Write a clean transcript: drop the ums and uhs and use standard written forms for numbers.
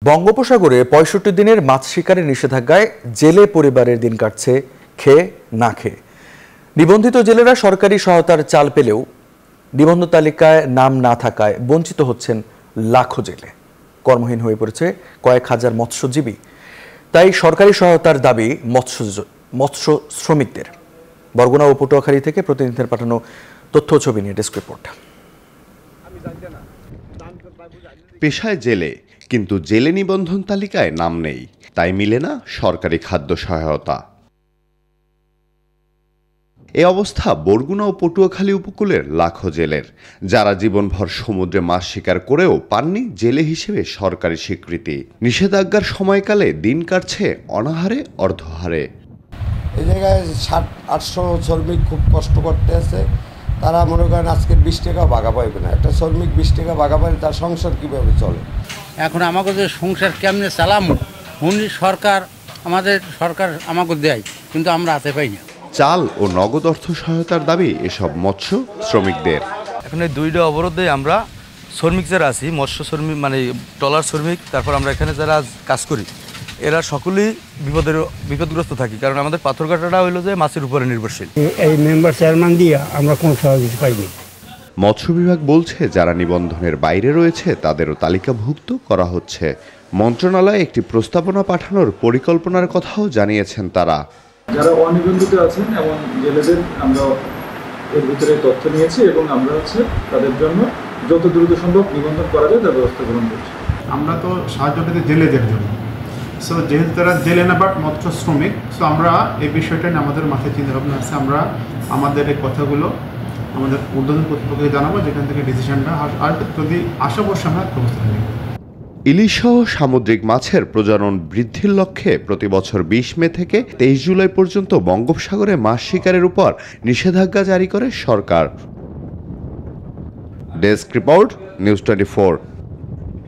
বঙ্গোপসাগরে ৬৫ দিনের মাছ শিকারের নিষেধাজ্ঞায় জেলে পরিবারের দিন কাটছে খেয়ে না খেয়ে। নিবন্ধিত জেলেরা সরকারি সহায়তার চাল পেলেও নিবন্ধ তালিকায় নাম না থাকায় বঞ্চিত হচ্ছেন লাখো জেলে। কর্মহীন হয়ে পড়েছে কয়েক হাজার মৎস্যজীবী। তাই সরকারি সহায়তার দাবি মৎস্য শ্রমিকদের। বরগুনা ও পটুয়াখালী থেকে প্রতিনিধিদের পাঠানো তথ্য ছবি নিয়ে ডেস্ক রিপোর্ট। পেশায় জেলে, কিন্তু জেলে নিবন্ধন তালিকায় নাম নেই, তাই মিলে না সরকারি খাদ্য সহায়তা। এ অবস্থা বরগুনা ও পটুয়াখালী উপকূলের লাখো জেলের, যারা জীবনভর সমুদ্রে মাছ শিকার করেও পাননি জেলে হিসেবে সরকারি স্বীকৃতি। নিষেধাজ্ঞার সময়কালে দিন কাটছে অনাহারে অর্ধহারে। এই জায়গায় 700-800 শ্রমিক খুব কষ্ট করতে আছে। তারা মনে করেন আজকে 20 টাকা ভাগা পাইবে না। একটা শ্রমিক 20 টাকা ভাগা পাইলে তার সংসার কীভাবে চলে? এখন আমাকে যে সংসার কেমনে চালামো, সরকার আমাকে দেয়, কিন্তু আমরা হাতে পাই না। চাল ও নগদ অর্থ সহায়তার দাবি এসব মৎস্য শ্রমিকদের। এখন এই দুইটা অবরোধে আমরা শ্রমিক যারা আছি, মৎস্য শ্রমিক মানে ট্রলার শ্রমিক, তারপর আমরা এখানে যারা কাজ করি, এরা সকলেই বিপদগ্রস্ত থাকি, কারণ আমাদের পাথরঘাটাটা হইলো যে মাছের উপরে নির্ভরশীল। এই মেম্বার চেয়ারম্যান দিয়ে আমরা কোনো সহযোগিতা পাইনি। মৎস্য বিভাগ বলছে যারা নিবন্ধনের বাইরে রয়েছে তাদেরও তালিকাভুক্ত করা হচ্ছে। মন্ত্রণালয়ে একটি প্রস্তাবনা পাঠানোর পরিকল্পনার কথাও জানিয়েছেন তারা। যারা অনিবন্ধিত আছেন এমন জেলেদের আমরা এর ভিতরে তথ্য নিয়েছি এবং আমরা তাদের জন্য যত দ্রুত সম্ভব নিবন্ধন করা যায় তার ব্যবস্থা গ্রহণ করছি। আমরা তো সাহায্য পেতে জেলেদের জন্য, সো যেহেতু তারা জেলে না বাট মৎস্য শ্রমিক, সো আমরা এই বিষয়টা নিয়ে আমাদের মাথায় চিন্তা ভাবনা আছে। আমরা আমাদের এই কথাগুলো আমাদের ঊর্ধ্বতন কর্তৃপক্ষকে জানাবো, যেখান থেকে ডিসিশনটা আর যদি আশা বর্ষে আমরা ব্যবস্থা নিই। ইলিশসহ সামুদ্রিক মাছের প্রজনন বৃদ্ধির লক্ষ্যে প্রতি বছর 20 মে থেকে 23 জুলাই পর্যন্ত বঙ্গোপসাগরে মাছ শিকারের উপর নিষেধাজ্ঞা জারি করে সরকার। Desk report, news 24।